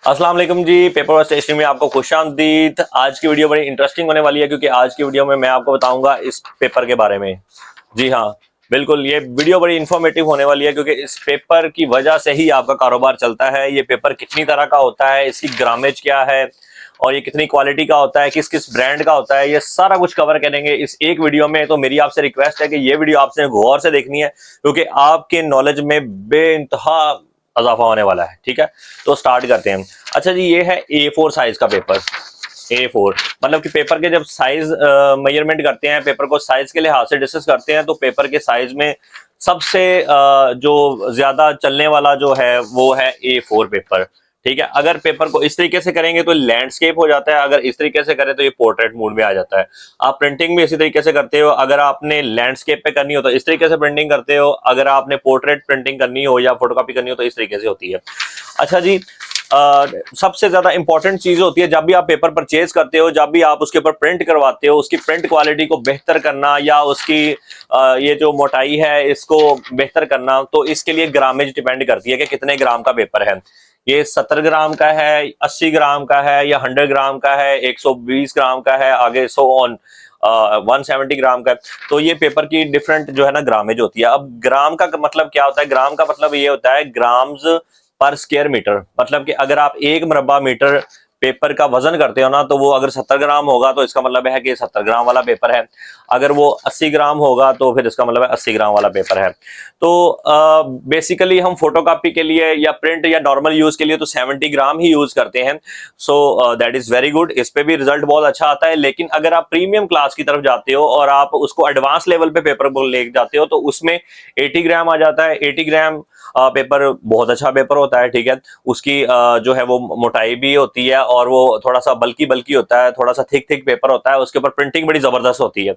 अस्सलाम वालेकुम जी। पेपर और स्टेशनरी में आपको खुशामदीद। आज की वीडियो बड़ी इंटरेस्टिंग होने वाली है क्योंकि आज की वीडियो में मैं आपको बताऊंगा इस पेपर के बारे में। जी हाँ, बिल्कुल, ये वीडियो बड़ी इंफॉर्मेटिव होने वाली है क्योंकि इस पेपर की वजह से ही आपका कारोबार चलता है। ये पेपर कितनी तरह का होता है, इसकी ग्रामेज क्या है और ये कितनी क्वालिटी का होता है, किस किस ब्रांड का होता है, ये सारा कुछ कवर करेंगे इस एक वीडियो में। तो मेरी आपसे रिक्वेस्ट है कि ये वीडियो आपसे गौर से देखनी है क्योंकि आपके नॉलेज में बेइंतहा इजाफा होने वाला है। ठीक है, तो स्टार्ट करते हैं। अच्छा जी, ये है A4 साइज का पेपर। A4 मतलब कि पेपर के जब साइज मेजरमेंट करते हैं, पेपर को साइज के लिहाज से डिस्कस करते हैं, तो पेपर के साइज में सबसे जो ज्यादा चलने वाला जो है वो है A4 पेपर। ठीक है, अगर पेपर को इस तरीके से करेंगे तो लैंडस्केप हो जाता है, अगर इस तरीके से करें तो ये पोर्ट्रेट मोड में आ जाता है। आप प्रिंटिंग भी इसी तरीके से करते हो, अगर आपने लैंडस्केप पे करनी हो तो इस तरीके से प्रिंटिंग करते हो, अगर आपने पोर्ट्रेट प्रिंटिंग करनी हो या फोटोकॉपी करनी हो तो इस तरीके से होती है। अच्छा जी, सबसे ज्यादा इंपॉर्टेंट चीज होती है जब भी आप पेपर परचेज करते हो, जब भी आप उसके ऊपर प्रिंट करवाते हो, उसकी प्रिंट क्वालिटी को बेहतर करना या उसकी ये जो मोटाई है इसको बेहतर करना, तो इसके लिए ग्रामेज डिपेंड करती है कि कितने ग्राम का पेपर है। ये 70 ग्राम का है, 80 ग्राम का है या 100 ग्राम का है, 120 ग्राम का है, आगे सो ऑन 170 ग्राम का है। तो ये पेपर की डिफरेंट जो है ना ग्रामेज होती है। अब ग्राम का मतलब क्या होता है? ग्राम का मतलब ये होता है ग्राम्स पर स्क्वायर मीटर। मतलब कि अगर आप 1 मुरब्बा मीटर पेपर का वजन करते हो ना, तो वो अगर 70 ग्राम होगा तो इसका मतलब है कि 70 ग्राम वाला पेपर है। अगर वो 80 ग्राम होगा तो फिर इसका मतलब है 80 ग्राम वाला पेपर है। तो बेसिकली हम फोटोकॉपी के लिए या प्रिंट या नॉर्मल यूज के लिए तो 70 ग्राम ही यूज करते हैं। So that is very good, इस पे भी रिजल्ट बहुत अच्छा आता है। लेकिन अगर आप प्रीमियम क्लास की तरफ जाते हो और आप उसको एडवांस लेवल पे पेपर को ले जाते हो तो उसमें 80 ग्राम आ जाता है। 80 ग्राम पेपर बहुत अच्छा पेपर होता है। ठीक है, उसकी जो है वो मोटाई भी होती है और वो थोड़ा सा बल्कि बल्कि होता है, थोड़ा सा थिक थिक पेपर होता है, उसके ऊपर प्रिंटिंग बड़ी जबरदस्त होती है।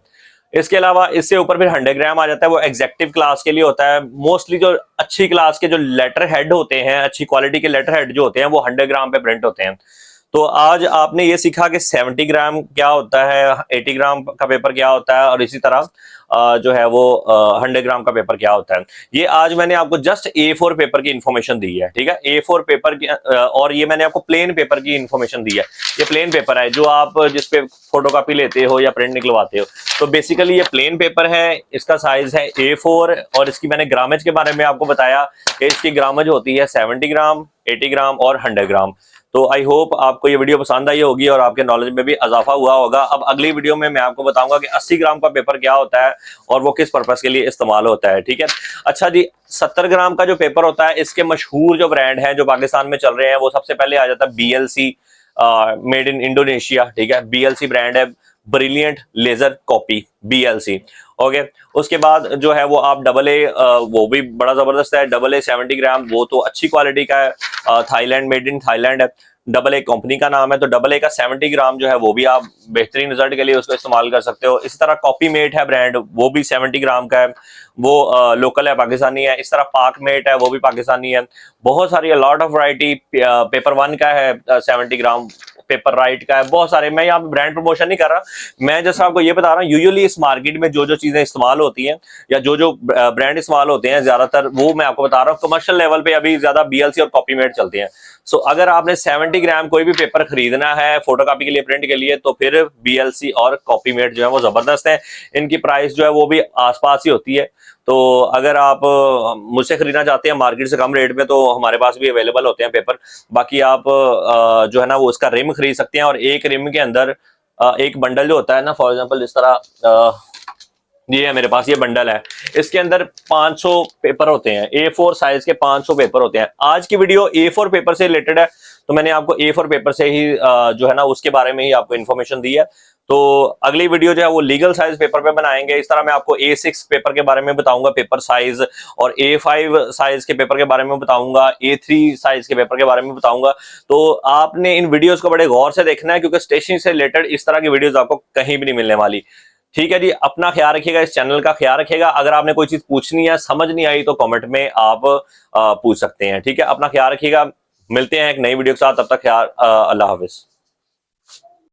इसके अलावा इससे ऊपर फिर 100 ग्राम आ जाता है, वो एग्जेक्टिव क्लास के लिए होता है। मोस्टली जो अच्छी क्लास के जो लेटर हेड होते हैं, अच्छी क्वालिटी के लेटर हेड जो होते हैं, वो 100 ग्राम पे प्रिंट होते हैं। तो आज आपने ये सीखा कि 70 ग्राम क्या होता है, 80 ग्राम का पेपर क्या होता है और इसी तरह जो है वो 100 ग्राम का पेपर क्या होता है। ये आज मैंने आपको जस्ट A4 पेपर की इंफॉर्मेशन दी है। ठीक है, A4 पेपर की और ये मैंने आपको प्लेन पेपर की इंफॉर्मेशन दी है। ये प्लेन पेपर है जो आप जिसपे फोटोकॉपी लेते हो या प्रिंट निकलवाते हो। तो बेसिकली ये प्लेन पेपर है, इसका साइज है A4 और इसकी मैंने ग्रामेज के बारे में आपको बताया कि इसकी ग्रामेज होती है 70 ग्राम, 80 ग्राम और 100 ग्राम। तो आई होप आपको ये वीडियो पसंद आई होगी और आपके नॉलेज में भी इजाफा हुआ होगा। अब अगली वीडियो में मैं आपको बताऊंगा कि 80 ग्राम का पेपर क्या होता है और वो किस पर्पस के लिए इस्तेमाल होता है। ठीक है, अच्छा जी, 70 ग्राम का जो पेपर होता है, इसके मशहूर जो ब्रांड है जो पाकिस्तान में चल रहे हैं, वो सबसे पहले आ जाता है BLC, मेड इन इंडोनेशिया। ठीक है, BLC ब्रांड है, brilliant ledger copy, BLC। Okay, उसके बाद जो है वो आप AA, वो भी बड़ा जबरदस्त है। AA 70 ग्राम, वो तो अच्छी क्वालिटी का है, थाईलैंड, मेड इन थाईलैंड है। AA कंपनी का नाम है। तो AA का 70 ग्राम जो है वो भी आप बेहतरीन रिजल्ट के लिए उसको इस्तेमाल कर सकते हो। इस तरह कॉपी मेट है ब्रांड, वो भी 70 ग्राम का है, वो लोकल है, पाकिस्तानी है। इस तरह पाक मेट है, वो भी पाकिस्तानी है। बहुत सारी lot of variety, paper one का है 70 ग्राम, पेपर राइट का है, बहुत सारे। मैं यहाँ पे ब्रांड प्रमोशन नहीं कर रहा, मैं जैसा आपको ये बता रहा हूँ यूजुअली इस मार्केट में जो जो चीजें इस्तेमाल होती हैं या जो जो ब्रांड इस्तेमाल होते हैं ज्यादातर, वो मैं आपको बता रहा हूँ। कमर्शियल लेवल पे अभी ज्यादा BLC और कॉपी मेट चलते हैं। सो अगर आपने 70 ग्राम कोई भी पेपर खरीदना है फोटोकॉपी के लिए, प्रिंट के लिए, तो फिर BLC और कॉपी मेट जो है वो जबरदस्त है। इनकी प्राइस जो है वो भी आसपास ही होती है। तो अगर आप मुझसे खरीदना चाहते हैं मार्केट से कम रेट में, तो हमारे पास भी अवेलेबल होते हैं पेपर। बाकी आप जो है ना वो उसका रिम खरीद सकते हैं और एक रिम के अंदर एक बंडल जो होता है ना, फॉर एग्जांपल इस तरह ये है मेरे पास, ये बंडल है, इसके अंदर 500 पेपर होते हैं। A4 साइज के 500 पेपर होते हैं। आज की वीडियो A4 पेपर से रिलेटेड है, तो मैंने आपको A4 पेपर से ही जो है ना उसके बारे में ही आपको इन्फॉर्मेशन दी है। तो अगली वीडियो जो है वो लीगल साइज पेपर पे बनाएंगे। इस तरह मैं आपको A6 पेपर के बारे में बताऊंगा, पेपर साइज, और A5 साइज के पेपर के बारे में बताऊंगा, A3 साइज के पेपर के बारे में बताऊंगा। तो आपने इन वीडियोस को बड़े गौर से देखना है क्योंकि स्टेशनरी से रिलेटेड इस तरह की वीडियोस आपको कहीं भी नहीं मिलने वाली। ठीक है जी, अपना ख्याल रखिएगा, इस चैनल का ख्याल रखिएगा। अगर आपने कोई चीज पूछनी है, समझ नहीं आई, तो कमेंट में आप पूछ सकते हैं। ठीक है, अपना ख्याल रखिएगा। मिलते हैं एक नई वीडियो के साथ, तब तक ख्याल, अल्लाह हाफिज।